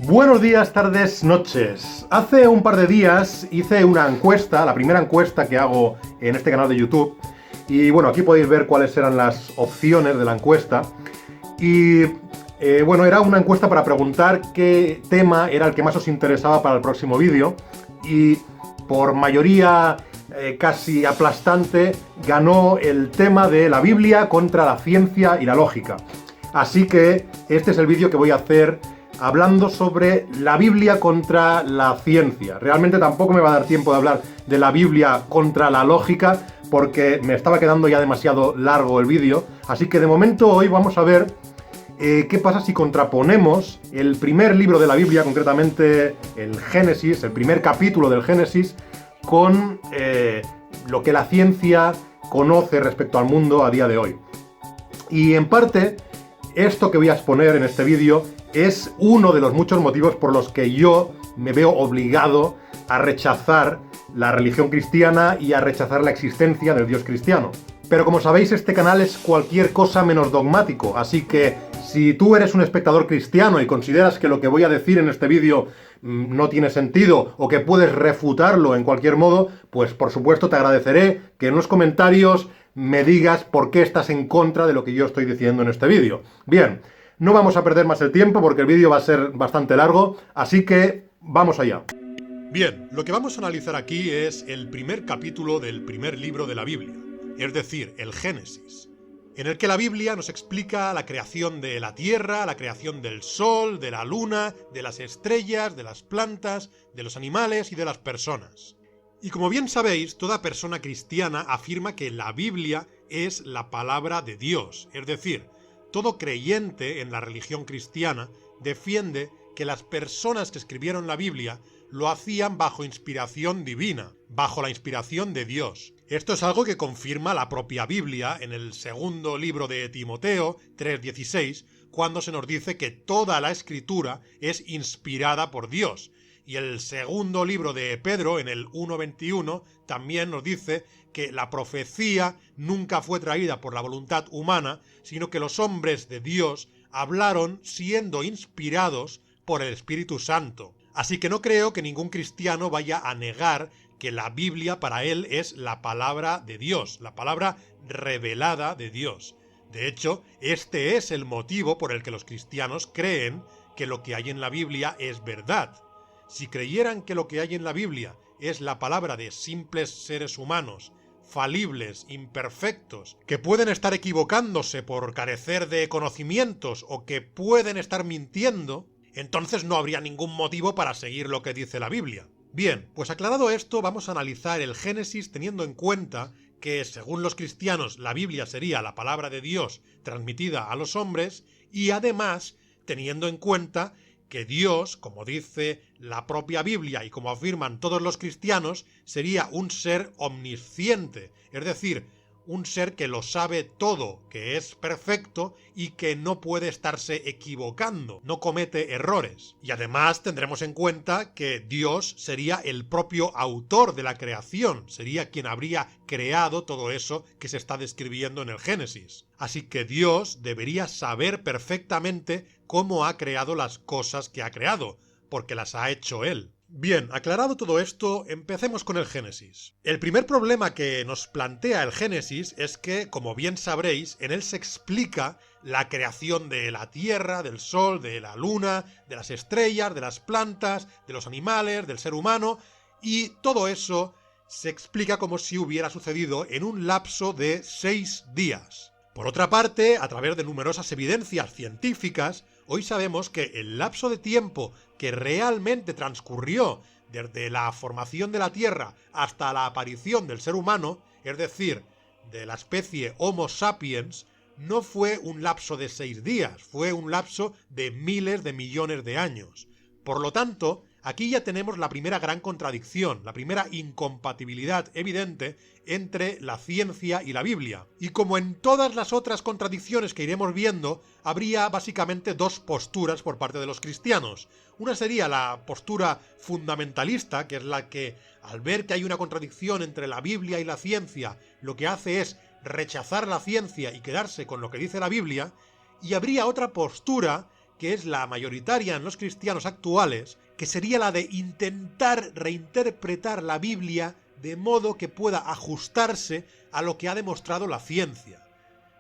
Buenos días, tardes, noches. Hace un par de días hice una encuesta, la primera encuesta que hago en este canal de YouTube. Y bueno, aquí podéis ver cuáles eran las opciones de la encuesta. Y bueno, era una encuesta para preguntar qué tema era el que más os interesaba para el próximo vídeo. Y por mayoría casi aplastante ganó el tema de la Biblia contra la ciencia y la lógica. Así que este es el vídeo que voy a hacer hablando sobre la Biblia contra la ciencia. Realmente tampoco me va a dar tiempo de hablar de la Biblia contra la lógica, porque me estaba quedando ya demasiado largo el vídeo. Así que de momento hoy vamos a ver qué pasa si contraponemos el primer libro de la Biblia, concretamente el Génesis, el primer capítulo del Génesis, con lo que la ciencia conoce respecto al mundo a día de hoy. Y en parte, esto que voy a exponer en este vídeo es uno de los muchos motivos por los que yo me veo obligado a rechazar la religión cristiana y a rechazar la existencia del Dios cristiano. Pero como sabéis, este canal es cualquier cosa menos dogmático, así que si tú eres un espectador cristiano y consideras que lo que voy a decir en este vídeo no tiene sentido o que puedes refutarlo en cualquier modo, pues por supuesto te agradeceré que en los comentarios me digas por qué estás en contra de lo que yo estoy diciendo en este vídeo. Bien, no vamos a perder más el tiempo porque el vídeo va a ser bastante largo, así que vamos allá. Bien, lo que vamos a analizar aquí es el primer capítulo del primer libro de la Biblia, es decir, el Génesis, en el que la Biblia nos explica la creación de la tierra, la creación del sol, de la luna, de las estrellas, de las plantas, de los animales y de las personas. Y como bien sabéis, toda persona cristiana afirma que la Biblia es la palabra de Dios, es decir, todo creyente en la religión cristiana defiende que las personas que escribieron la Biblia lo hacían bajo inspiración divina, bajo la inspiración de Dios. Esto es algo que confirma la propia Biblia en el segundo libro de Timoteo 3:16, cuando se nos dice que toda la escritura es inspirada por Dios. Y el segundo libro de Pedro, en el 1:21, también nos dice que la profecía nunca fue traída por la voluntad humana, sino que los hombres de Dios hablaron siendo inspirados por el Espíritu Santo. Así que no creo que ningún cristiano vaya a negar que la Biblia para él es la palabra de Dios, la palabra revelada de Dios. De hecho, este es el motivo por el que los cristianos creen que lo que hay en la Biblia es verdad. Si creyeran que lo que hay en la Biblia es la palabra de simples seres humanos, falibles, imperfectos, que pueden estar equivocándose por carecer de conocimientos o que pueden estar mintiendo, entonces no habría ningún motivo para seguir lo que dice la Biblia. Bien, pues aclarado esto, vamos a analizar el Génesis teniendo en cuenta que, según los cristianos, la Biblia sería la palabra de Dios transmitida a los hombres y además teniendo en cuenta que Dios, como dice la propia Biblia y como afirman todos los cristianos, sería un ser omnisciente, es decir, un ser que lo sabe todo, que es perfecto y que no puede estarse equivocando, no comete errores. Y además tendremos en cuenta que Dios sería el propio autor de la creación, sería quien habría creado todo eso que se está describiendo en el Génesis. Así que Dios debería saber perfectamente cómo ha creado las cosas que ha creado, porque las ha hecho Él. Bien, aclarado todo esto, empecemos con el Génesis. El primer problema que nos plantea el Génesis es que, como bien sabréis, en él se explica la creación de la tierra, del sol, de la luna, de las estrellas, de las plantas, de los animales, del ser humano, y todo eso se explica como si hubiera sucedido en un lapso de 6 días. Por otra parte, a través de numerosas evidencias científicas, hoy sabemos que el lapso de tiempo que realmente transcurrió desde la formación de la Tierra hasta la aparición del ser humano, es decir, de la especie Homo sapiens, no fue un lapso de 6 días, fue un lapso de miles de millones de años. Por lo tanto, aquí ya tenemos la primera gran contradicción, la primera incompatibilidad evidente entre la ciencia y la Biblia. Y como en todas las otras contradicciones que iremos viendo, habría básicamente dos posturas por parte de los cristianos. Una sería la postura fundamentalista, que es la que, al ver que hay una contradicción entre la Biblia y la ciencia, lo que hace es rechazar la ciencia y quedarse con lo que dice la Biblia, y habría otra postura que es la mayoritaria en los cristianos actuales, que sería la de intentar reinterpretar la Biblia de modo que pueda ajustarse a lo que ha demostrado la ciencia.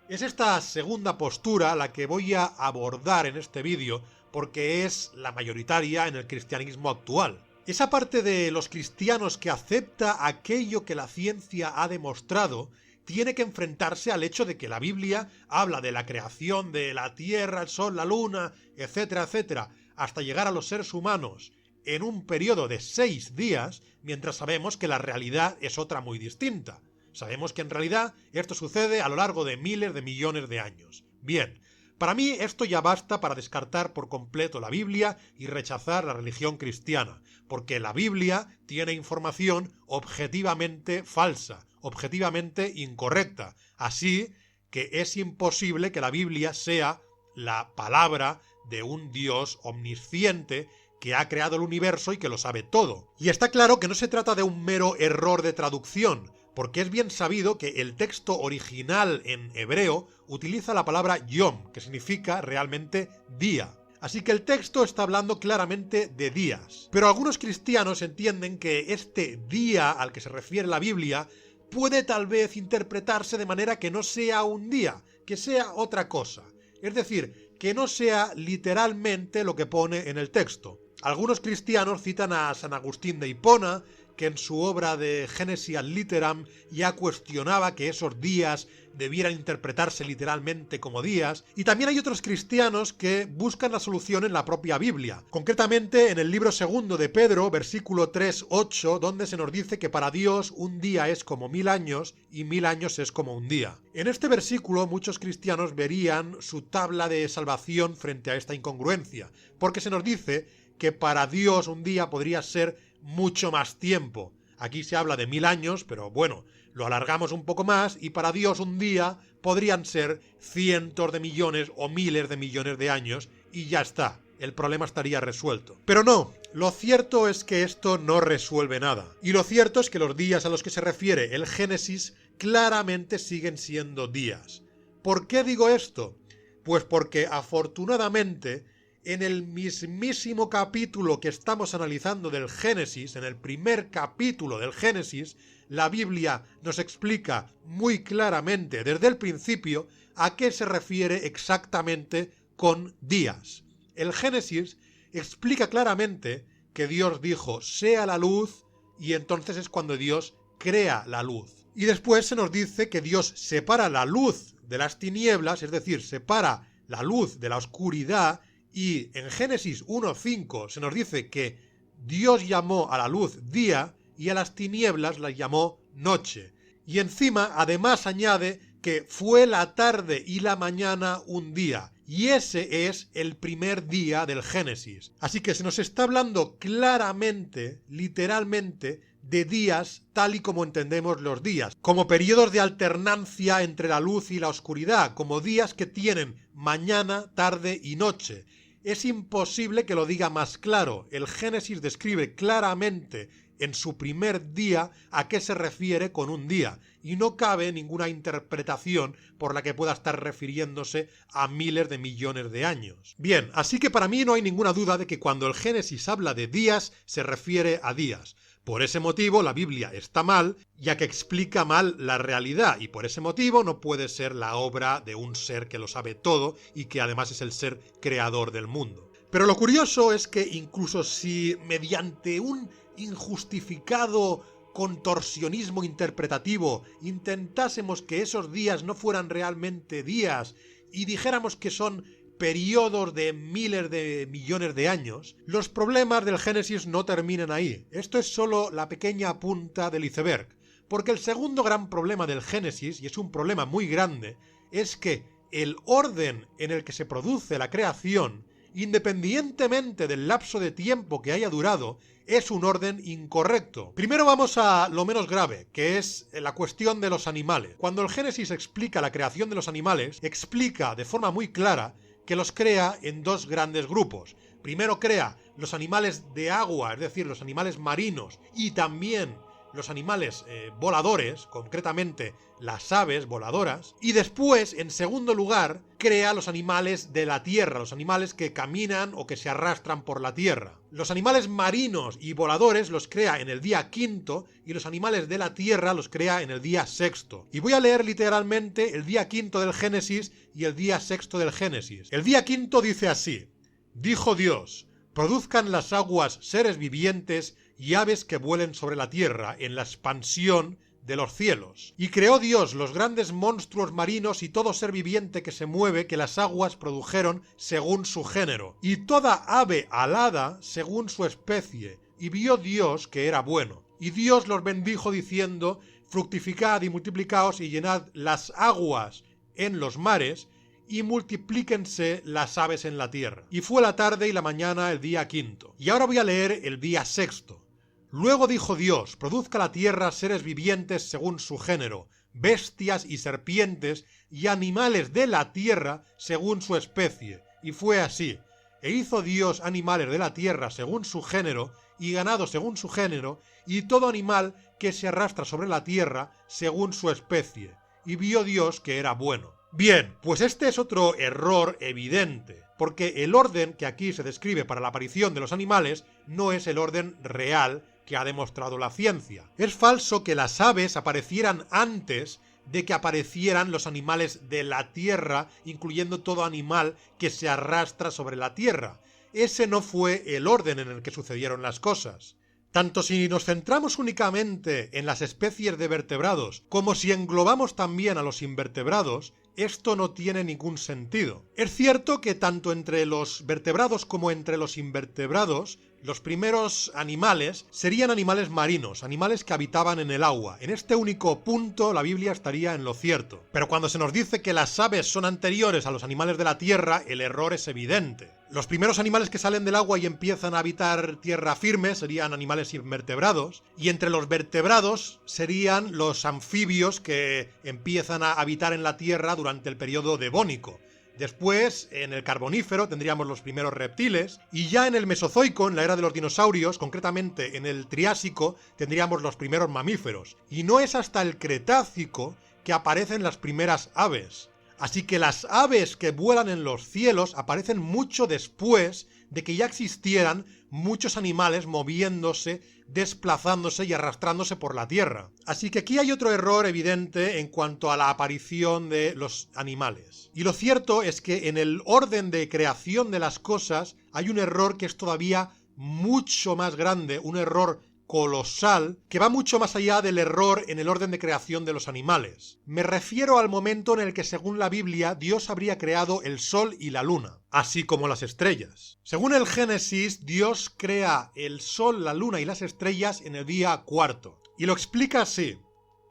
Es esta segunda postura la que voy a abordar en este vídeo, porque es la mayoritaria en el cristianismo actual. Esa parte de los cristianos que acepta aquello que la ciencia ha demostrado tiene que enfrentarse al hecho de que la Biblia habla de la creación de la tierra, el sol, la luna, etcétera, etcétera, hasta llegar a los seres humanos en un periodo de 6 días, mientras sabemos que la realidad es otra muy distinta. Sabemos que en realidad esto sucede a lo largo de miles de millones de años. Bien, para mí esto ya basta para descartar por completo la Biblia y rechazar la religión cristiana, porque la Biblia tiene información objetivamente falsa, objetivamente incorrecta, así que es imposible que la Biblia sea la palabra de un Dios omnisciente que ha creado el universo y que lo sabe todo. Y está claro que no se trata de un mero error de traducción, porque es bien sabido que el texto original en hebreo utiliza la palabra yom, que significa realmente día. Así que el texto está hablando claramente de días. Pero algunos cristianos entienden que este día al que se refiere la Biblia puede tal vez interpretarse de manera que no sea un día, que sea otra cosa. Es decir, que no sea literalmente lo que pone en el texto. Algunos cristianos citan a San Agustín de Hipona, que en su obra de Génesis ad literam ya cuestionaba que esos días debieran interpretarse literalmente como días, y también hay otros cristianos que buscan la solución en la propia Biblia, concretamente en el libro 2 de Pedro, versículo 3:8, donde se nos dice que para Dios un día es como 1000 años y 1000 años es como un día. En este versículo muchos cristianos verían su tabla de salvación frente a esta incongruencia, porque se nos dice que para Dios un día podría ser mucho más tiempo. Aquí se habla de 1000 años, pero bueno, lo alargamos un poco más y para Dios un día podrían ser cientos de millones o miles de millones de años y ya está, el problema estaría resuelto. Pero no, lo cierto es que esto no resuelve nada. Y lo cierto es que los días a los que se refiere el Génesis claramente siguen siendo días. ¿Por qué digo esto? Pues porque afortunadamente en el mismísimo capítulo que estamos analizando del Génesis, en el primer capítulo del Génesis, la Biblia nos explica muy claramente desde el principio a qué se refiere exactamente con días. El Génesis explica claramente que Dios dijo, sea la luz, y entonces es cuando Dios crea la luz. Y después se nos dice que Dios separa la luz de las tinieblas, es decir, separa la luz de la oscuridad. Y en Génesis 1:5 se nos dice que Dios llamó a la luz día y a las tinieblas las llamó noche. Y encima, además, añade que fue la tarde y la mañana un día. Y ese es el primer día del Génesis. Así que se nos está hablando claramente, literalmente, de días tal y como entendemos los días, como periodos de alternancia entre la luz y la oscuridad, como días que tienen mañana, tarde y noche. Es imposible que lo diga más claro. El Génesis describe claramente en su primer día a qué se refiere con un día, y no cabe ninguna interpretación por la que pueda estar refiriéndose a miles de millones de años. Bien, así que para mí no hay ninguna duda de que cuando el Génesis habla de días, se refiere a días. Por ese motivo la Biblia está mal, ya que explica mal la realidad, y por ese motivo no puede ser la obra de un ser que lo sabe todo y que además es el ser creador del mundo. Pero lo curioso es que incluso si mediante un injustificado contorsionismo interpretativo intentásemos que esos días no fueran realmente días y dijéramos que son periodos de miles de millones de años, los problemas del Génesis no terminan ahí. Esto es solo la pequeña punta del iceberg, porque el segundo gran problema del Génesis, y es un problema muy grande, es que el orden en el que se produce la creación, independientemente del lapso de tiempo que haya durado, es un orden incorrecto. Primero vamos a lo menos grave, que es la cuestión de los animales. Cuando el Génesis explica la creación de los animales, explica de forma muy clara que los crea en dos grandes grupos. Primero crea los animales de agua, es decir, los animales marinos, y también los animales voladores, concretamente las aves voladoras, y después, en segundo lugar, crea los animales de la tierra, los animales que caminan o que se arrastran por la tierra. Los animales marinos y voladores los crea en el día quinto y los animales de la tierra los crea en el día sexto. Y voy a leer literalmente el día quinto del Génesis y el día sexto del Génesis. El día quinto dice así: dijo Dios, produzcan las aguas seres vivientes y aves que vuelen sobre la tierra en la expansión de los cielos. Y creó Dios los grandes monstruos marinos y todo ser viviente que se mueve que las aguas produjeron según su género, y toda ave alada según su especie. Y vio Dios que era bueno. Y Dios los bendijo diciendo: fructificad y multiplicaos y llenad las aguas en los mares, y multiplíquense las aves en la tierra. Y fue la tarde y la mañana el día quinto. Y ahora voy a leer el día sexto. Luego dijo Dios: produzca la tierra seres vivientes según su género, bestias y serpientes, y animales de la tierra según su especie. Y fue así. E hizo Dios animales de la tierra según su género, y ganado según su género, y todo animal que se arrastra sobre la tierra según su especie. Y vio Dios que era bueno. Bien, pues este es otro error evidente, porque el orden que aquí se describe para la aparición de los animales no es el orden real que ha demostrado la ciencia. Es falso que las aves aparecieran antes de que aparecieran los animales de la tierra, incluyendo todo animal que se arrastra sobre la tierra. Ese no fue el orden en el que sucedieron las cosas. Tanto si nos centramos únicamente en las especies de vertebrados, como si englobamos también a los invertebrados, esto no tiene ningún sentido. Es cierto que tanto entre los vertebrados como entre los invertebrados, los primeros animales serían animales marinos, animales que habitaban en el agua. En este único punto la Biblia estaría en lo cierto. Pero cuando se nos dice que las aves son anteriores a los animales de la tierra, el error es evidente. Los primeros animales que salen del agua y empiezan a habitar tierra firme serían animales invertebrados, y entre los vertebrados serían los anfibios que empiezan a habitar en la tierra durante el periodo devónico. Después, en el Carbonífero, tendríamos los primeros reptiles, y ya en el Mesozoico, en la era de los dinosaurios, concretamente en el Triásico, tendríamos los primeros mamíferos. Y no es hasta el Cretácico que aparecen las primeras aves. Así que las aves que vuelan en los cielos aparecen mucho después de que ya existieran muchos animales moviéndose, desplazándose y arrastrándose por la tierra. Así que aquí hay otro error evidente en cuanto a la aparición de los animales. Y lo cierto es que en el orden de creación de las cosas hay un error que es todavía mucho más grande, un error colosal, que va mucho más allá del error en el orden de creación de los animales. Me refiero al momento en el que, según la Biblia, Dios habría creado el sol y la luna, así como las estrellas. Según el Génesis, Dios crea el sol, la luna y las estrellas en el día cuarto. Y lo explica así: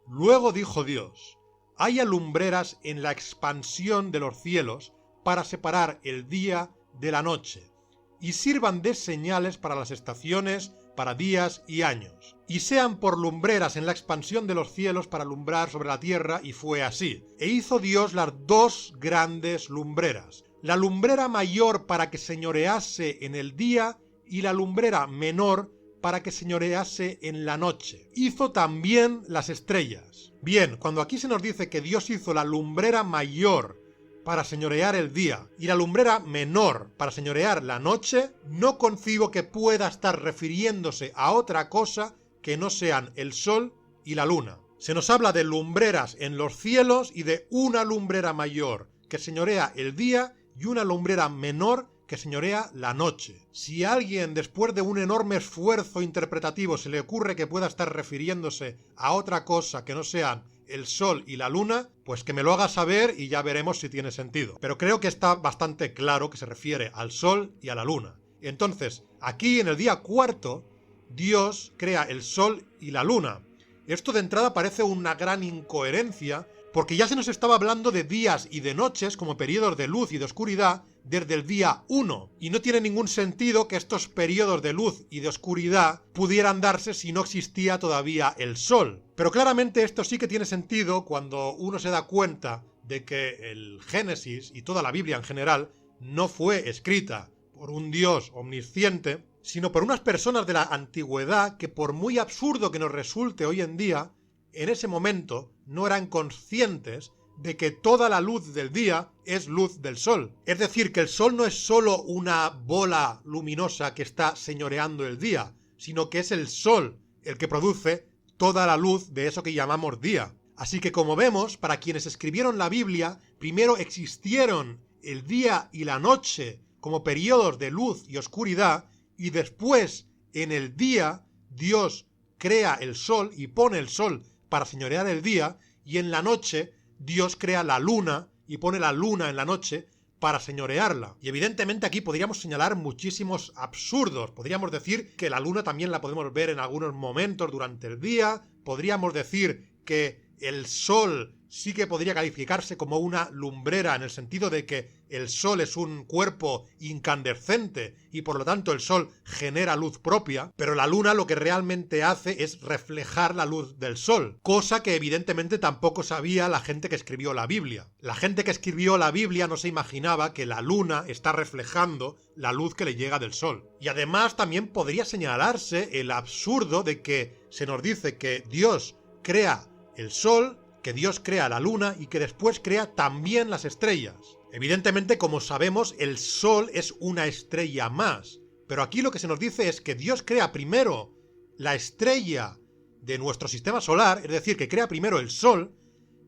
luego dijo Dios: haya lumbreras en la expansión de los cielos para separar el día de la noche, y sirvan de señales para las estaciones, para días y años, y sean por lumbreras en la expansión de los cielos para alumbrar sobre la tierra, y fue así. E hizo Dios las dos grandes lumbreras, la lumbrera mayor para que señorease en el día, y la lumbrera menor para que señorease en la noche. Hizo también las estrellas. Bien, cuando aquí se nos dice que Dios hizo la lumbrera mayor para señorear el día y la lumbrera menor para señorear la noche, no concibo que pueda estar refiriéndose a otra cosa que no sean el sol y la luna. Se nos habla de lumbreras en los cielos y de una lumbrera mayor que señorea el día y una lumbrera menor que señorea la noche. Si a alguien, después de un enorme esfuerzo interpretativo, se le ocurre que pueda estar refiriéndose a otra cosa que no sean el sol y la luna, pues que me lo haga saber y ya veremos si tiene sentido. Pero creo que está bastante claro que se refiere al sol y a la luna. Entonces, aquí en el día cuarto, Dios crea el sol y la luna. Esto de entrada parece una gran incoherencia, porque ya se nos estaba hablando de días y de noches como periodos de luz y de oscuridad desde el día 1, y no tiene ningún sentido que estos periodos de luz y de oscuridad pudieran darse si no existía todavía el sol. Pero claramente esto sí que tiene sentido cuando uno se da cuenta de que el Génesis y toda la Biblia en general no fue escrita por un Dios omnisciente, sino por unas personas de la antigüedad que, por muy absurdo que nos resulte hoy en día, en ese momento no eran conscientes de que toda la luz del día es luz del sol. Es decir, que el sol no es solo una bola luminosa que está señoreando el día, sino que es el sol el que produce toda la luz de eso que llamamos día. Así que, como vemos, para quienes escribieron la Biblia, primero existieron el día y la noche como periodos de luz y oscuridad, y después, en el día, Dios crea el sol y pone el sol para señorear el día, y en la noche Dios crea la luna y pone la luna en la noche para señorearla. Y evidentemente aquí podríamos señalar muchísimos absurdos. Podríamos decir que la luna también la podemos ver en algunos momentos durante el día. Podríamos decir que el sol sí que podría calificarse como una lumbrera, en el sentido de que el sol es un cuerpo incandescente y por lo tanto el sol genera luz propia, pero la luna lo que realmente hace es reflejar la luz del sol, cosa que evidentemente tampoco sabía la gente que escribió la Biblia. La gente que escribió la Biblia no se imaginaba que la luna está reflejando la luz que le llega del sol. Y además también podría señalarse el absurdo de que se nos dice que Dios crea el sol, que Dios crea la luna y que después crea también las estrellas. Evidentemente, como sabemos, el sol es una estrella más, pero aquí lo que se nos dice es que Dios crea primero la estrella de nuestro sistema solar, es decir, que crea primero el sol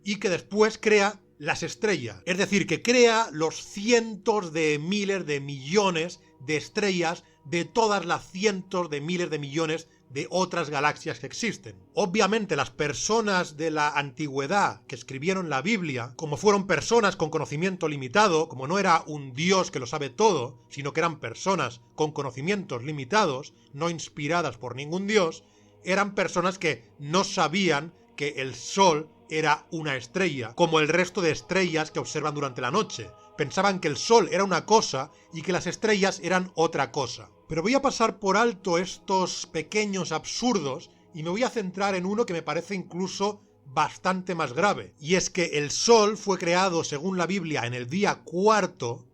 y que después crea las estrellas, es decir, que crea los cientos de miles de millones de estrellas de todas las cientos de miles de millones de otras galaxias que existen. Obviamente las personas de la antigüedad que escribieron la Biblia, como fueron personas con conocimiento limitado, como no era un Dios que lo sabe todo, sino que eran personas con conocimientos limitados, no inspiradas por ningún Dios, eran personas que no sabían que el sol era una estrella, como el resto de estrellas que observan durante la noche. Pensaban que el sol era una cosa y que las estrellas eran otra cosa. Pero voy a pasar por alto estos pequeños absurdos y me voy a centrar en uno que me parece incluso bastante más grave. Y es que el sol fue creado, según la Biblia, en el día cuarto,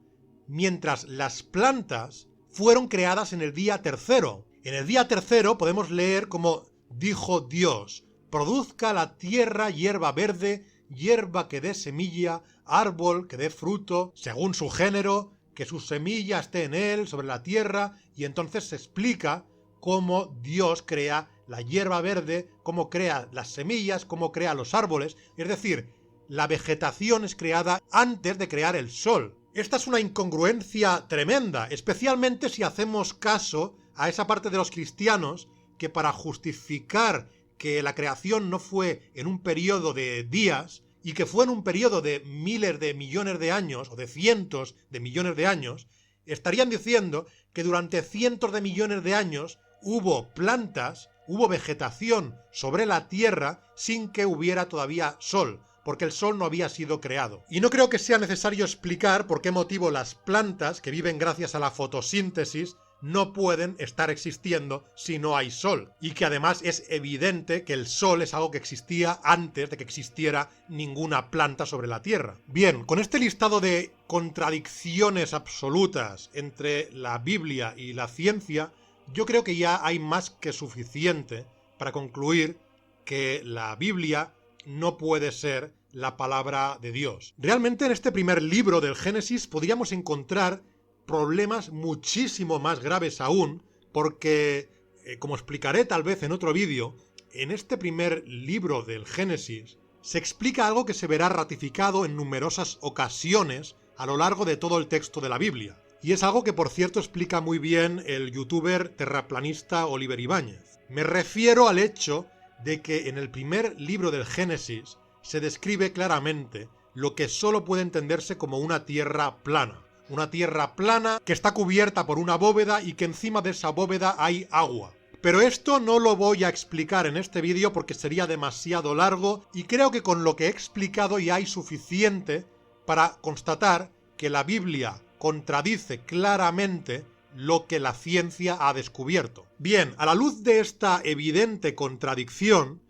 mientras las plantas fueron creadas en el día tercero. En el día tercero podemos leer como dijo Dios: produzca la tierra hierba verde, hierba que dé semilla, árbol que dé fruto, según su género, que su semilla esté en él, sobre la tierra, y entonces se explica cómo Dios crea la hierba verde, cómo crea las semillas, cómo crea los árboles, es decir, la vegetación es creada antes de crear el sol. Esta es una incongruencia tremenda, especialmente si hacemos caso a esa parte de los cristianos que, para justificar que la creación no fue en un periodo de días, y que fue en un periodo de miles de millones de años, o de cientos de millones de años, estarían diciendo que durante cientos de millones de años hubo plantas, hubo vegetación sobre la Tierra sin que hubiera todavía sol, porque el sol no había sido creado. Y no creo que sea necesario explicar por qué motivo las plantas, que viven gracias a la fotosíntesis, no pueden estar existiendo si no hay sol, y que además es evidente que el sol es algo que existía antes de que existiera ninguna planta sobre la Tierra. Bien, con este listado de contradicciones absolutas entre la Biblia y la ciencia, yo creo que ya hay más que suficiente para concluir que la Biblia no puede ser la palabra de Dios. Realmente en este primer libro del Génesis podríamos encontrar problemas muchísimo más graves aún, porque, como explicaré tal vez en otro vídeo, en este primer libro del Génesis se explica algo que se verá ratificado en numerosas ocasiones a lo largo de todo el texto de la Biblia. Y es algo que, por cierto, explica muy bien el youtuber terraplanista Oliver Ibáñez. Me refiero al hecho de que en el primer libro del Génesis se describe claramente lo que solo puede entenderse como una tierra plana. Una tierra plana que está cubierta por una bóveda y que encima de esa bóveda hay agua. Pero esto no lo voy a explicar en este vídeo porque sería demasiado largo y creo que con lo que he explicado ya hay suficiente para constatar que la Biblia contradice claramente lo que la ciencia ha descubierto. Bien, a la luz de esta evidente contradicción,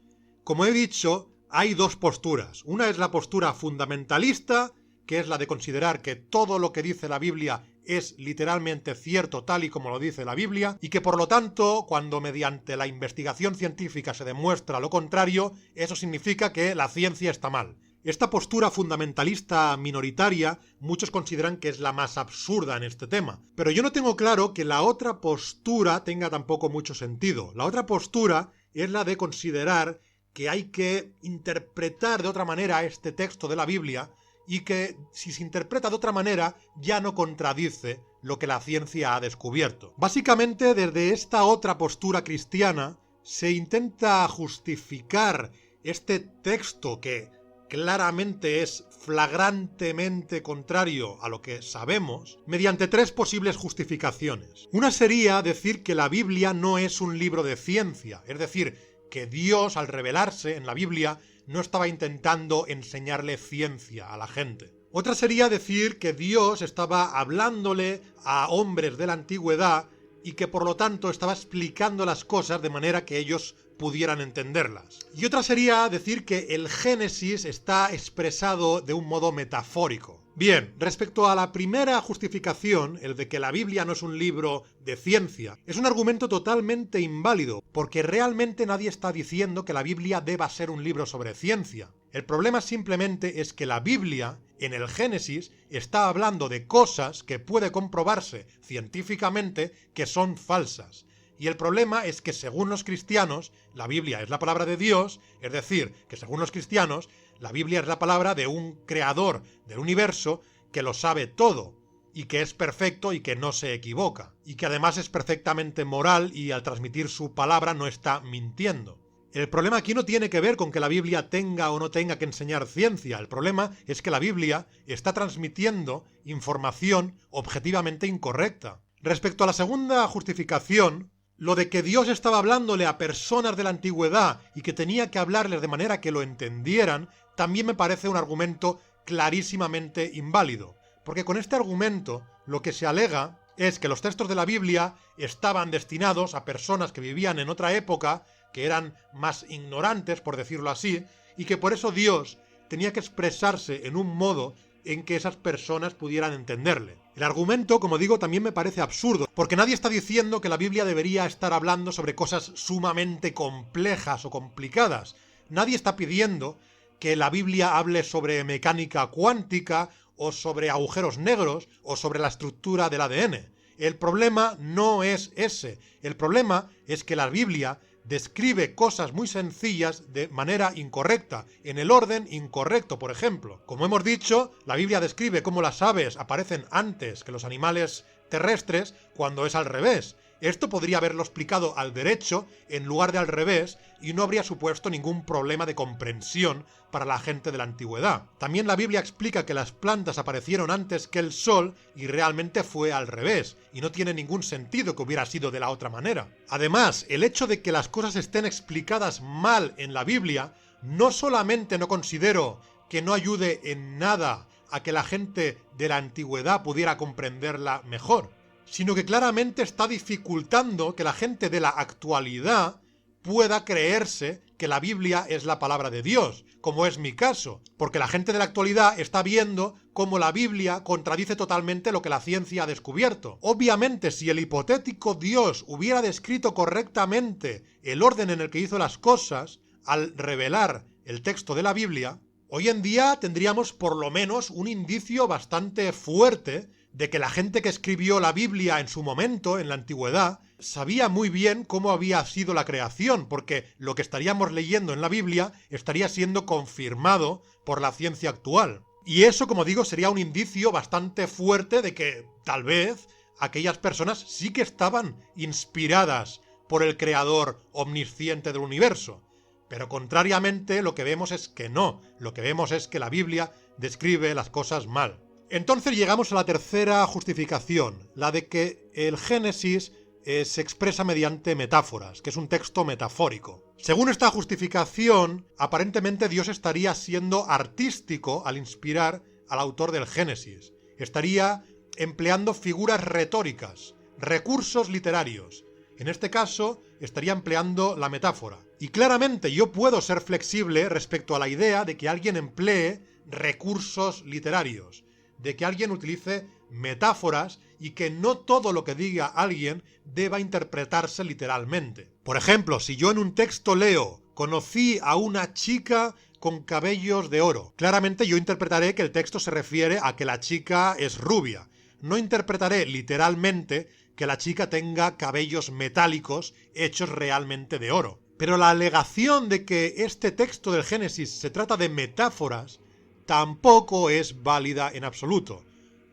como he dicho, hay dos posturas. Una es la postura fundamentalista, que es la de considerar que todo lo que dice la Biblia es literalmente cierto tal y como lo dice la Biblia, y que por lo tanto, cuando mediante la investigación científica se demuestra lo contrario, eso significa que la ciencia está mal. Esta postura fundamentalista minoritaria muchos consideran que es la más absurda en este tema, pero yo no tengo claro que la otra postura tenga tampoco mucho sentido. La otra postura es la de considerar que hay que interpretar de otra manera este texto de la Biblia y que si se interpreta de otra manera ya no contradice lo que la ciencia ha descubierto. Básicamente, desde esta otra postura cristiana se intenta justificar este texto que claramente es flagrantemente contrario a lo que sabemos, mediante tres posibles justificaciones. Una sería decir que la Biblia no es un libro de ciencia, es decir, que Dios, al revelarse en la Biblia, no estaba intentando enseñarle ciencia a la gente. Otra sería decir que Dios estaba hablándole a hombres de la antigüedad y que por lo tanto estaba explicando las cosas de manera que ellos pudieran entenderlas. Y otra sería decir que el Génesis está expresado de un modo metafórico. Bien, respecto a la primera justificación, el de que la Biblia no es un libro de ciencia, es un argumento totalmente inválido, porque realmente nadie está diciendo que la Biblia deba ser un libro sobre ciencia. El problema simplemente es que la Biblia, en el Génesis, está hablando de cosas que puede comprobarse científicamente que son falsas. Y el problema es que según los cristianos, la Biblia es la palabra de Dios, es decir, que según los cristianos, la Biblia es la palabra de un creador del universo que lo sabe todo, y que es perfecto y que no se equivoca, y que además es perfectamente moral y al transmitir su palabra no está mintiendo. El problema aquí no tiene que ver con que la Biblia tenga o no tenga que enseñar ciencia, el problema es que la Biblia está transmitiendo información objetivamente incorrecta. Respecto a la segunda justificación, lo de que Dios estaba hablándole a personas de la antigüedad y que tenía que hablarles de manera que lo entendieran, también me parece un argumento clarísimamente inválido. Porque con este argumento lo que se alega es que los textos de la Biblia estaban destinados a personas que vivían en otra época, que eran más ignorantes, por decirlo así, y que por eso Dios tenía que expresarse en un modo en que esas personas pudieran entenderle. El argumento, como digo, también me parece absurdo, porque nadie está diciendo que la Biblia debería estar hablando sobre cosas sumamente complejas o complicadas. Nadie está pidiendo que la Biblia hable sobre mecánica cuántica o sobre agujeros negros o sobre la estructura del ADN. El problema no es ese. El problema es que la Biblia describe cosas muy sencillas de manera incorrecta, en el orden incorrecto, por ejemplo. Como hemos dicho, la Biblia describe cómo las aves aparecen antes que los animales terrestres cuando es al revés. Esto podría haberlo explicado al derecho en lugar de al revés y no habría supuesto ningún problema de comprensión para la gente de la antigüedad. También la Biblia explica que las plantas aparecieron antes que el sol y realmente fue al revés, y no tiene ningún sentido que hubiera sido de la otra manera. Además, el hecho de que las cosas estén explicadas mal en la Biblia, no solamente no considero que no ayude en nada a que la gente de la antigüedad pudiera comprenderla mejor, sino que claramente está dificultando que la gente de la actualidad pueda creerse que la Biblia es la palabra de Dios, como es mi caso, porque la gente de la actualidad está viendo cómo la Biblia contradice totalmente lo que la ciencia ha descubierto. Obviamente, si el hipotético Dios hubiera descrito correctamente el orden en el que hizo las cosas al revelar el texto de la Biblia, hoy en día tendríamos por lo menos un indicio bastante fuerte de que la gente que escribió la Biblia en su momento, en la antigüedad, sabía muy bien cómo había sido la creación, porque lo que estaríamos leyendo en la Biblia estaría siendo confirmado por la ciencia actual. Y eso, como digo, sería un indicio bastante fuerte de que, tal vez, aquellas personas sí que estaban inspiradas por el creador omnisciente del universo. Pero contrariamente, lo que vemos es que no. Lo que vemos es que la Biblia describe las cosas mal. Entonces llegamos a la tercera justificación, la de que el Génesis se expresa mediante metáforas, que es un texto metafórico. Según esta justificación, aparentemente Dios estaría siendo artístico al inspirar al autor del Génesis. Estaría empleando figuras retóricas, recursos literarios. En este caso, estaría empleando la metáfora. Y claramente yo puedo ser flexible respecto a la idea de que alguien emplee recursos literarios, de que alguien utilice metáforas y que no todo lo que diga alguien deba interpretarse literalmente. Por ejemplo, si yo en un texto leo «conocí a una chica con cabellos de oro», claramente yo interpretaré que el texto se refiere a que la chica es rubia. No interpretaré literalmente que la chica tenga cabellos metálicos hechos realmente de oro. Pero la alegación de que este texto del Génesis se trata de metáforas tampoco es válida en absoluto.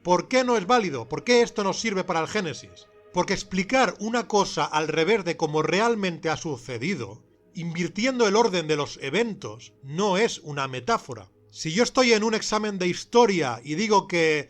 ¿Por qué no es válido? ¿Por qué esto nos sirve para el Génesis? Porque explicar una cosa al revés de cómo realmente ha sucedido, invirtiendo el orden de los eventos, no es una metáfora. Si yo estoy en un examen de historia y digo que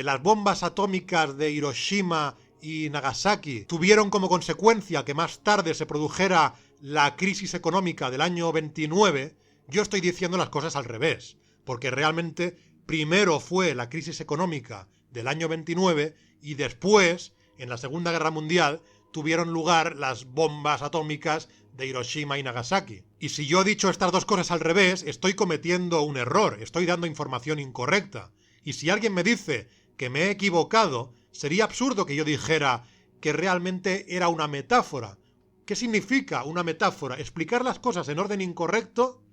las bombas atómicas de Hiroshima y Nagasaki tuvieron como consecuencia que más tarde se produjera la crisis económica del año 29, yo estoy diciendo las cosas al revés, porque realmente primero fue la crisis económica del año 29 y después, en la Segunda Guerra Mundial, tuvieron lugar las bombas atómicas de Hiroshima y Nagasaki. Y si yo he dicho estas dos cosas al revés, estoy cometiendo un error, estoy dando información incorrecta. Y si alguien me dice que me he equivocado, sería absurdo que yo dijera que realmente era una metáfora. ¿Qué significa una metáfora? ¿Explicar las cosas en orden incorrecto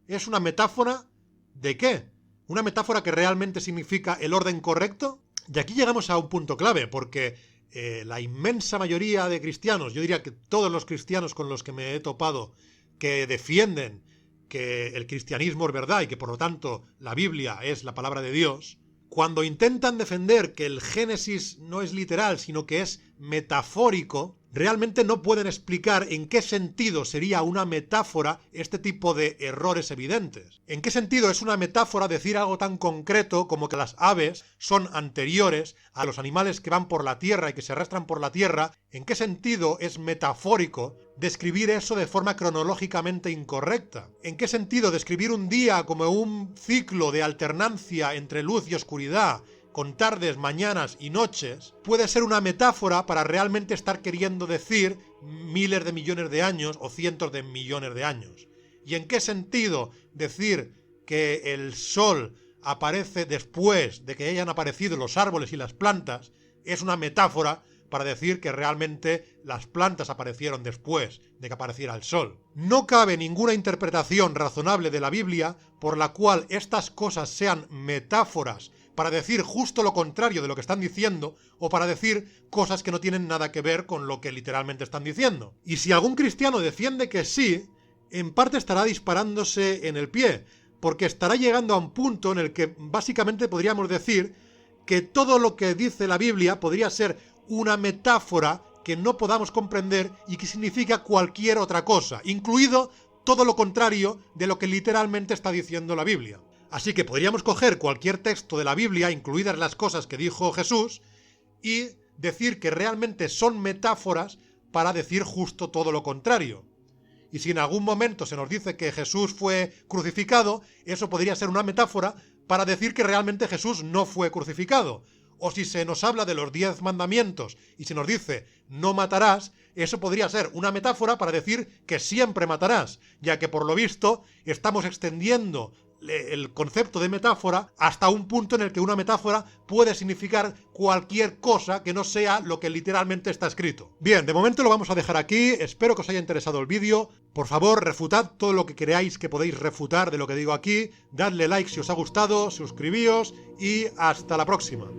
es una metáfora de qué? ¿Una metáfora que realmente significa el orden correcto? Y aquí llegamos a un punto clave, porque la inmensa mayoría de cristianos, yo diría que todos los cristianos con los que me he topado, que defienden que el cristianismo es verdad y que por lo tanto la Biblia es la palabra de Dios, cuando intentan defender que el Génesis no es literal, sino que es metafórico, realmente no pueden explicar en qué sentido sería una metáfora este tipo de errores evidentes. ¿En qué sentido es una metáfora decir algo tan concreto como que las aves son anteriores a los animales que van por la tierra y que se arrastran por la tierra? ¿En qué sentido es metafórico describir eso de forma cronológicamente incorrecta? ¿En qué sentido describir un día como un ciclo de alternancia entre luz y oscuridad, con tardes, mañanas y noches, puede ser una metáfora para realmente estar queriendo decir miles de millones de años o cientos de millones de años? ¿Y en qué sentido decir que el sol aparece después de que hayan aparecido los árboles y las plantas es una metáfora para decir que realmente las plantas aparecieron después de que apareciera el sol? No cabe ninguna interpretación razonable de la Biblia por la cual estas cosas sean metáforas para decir justo lo contrario de lo que están diciendo o para decir cosas que no tienen nada que ver con lo que literalmente están diciendo. Y si algún cristiano defiende que sí, en parte estará disparándose en el pie, porque estará llegando a un punto en el que básicamente podríamos decir que todo lo que dice la Biblia podría ser una metáfora que no podamos comprender y que significa cualquier otra cosa, incluido todo lo contrario de lo que literalmente está diciendo la Biblia. Así que podríamos coger cualquier texto de la Biblia, incluidas las cosas que dijo Jesús, y decir que realmente son metáforas para decir justo todo lo contrario. Y si en algún momento se nos dice que Jesús fue crucificado, eso podría ser una metáfora para decir que realmente Jesús no fue crucificado. O si se nos habla de los 10 mandamientos y se nos dice no matarás, eso podría ser una metáfora para decir que siempre matarás, ya que por lo visto estamos extendiendo el concepto de metáfora hasta un punto en el que una metáfora puede significar cualquier cosa que no sea lo que literalmente está escrito. Bien, de momento lo vamos a dejar aquí, espero que os haya interesado el vídeo. Por favor, refutad todo lo que creáis que podéis refutar de lo que digo aquí, dadle like si os ha gustado, suscribíos y hasta la próxima.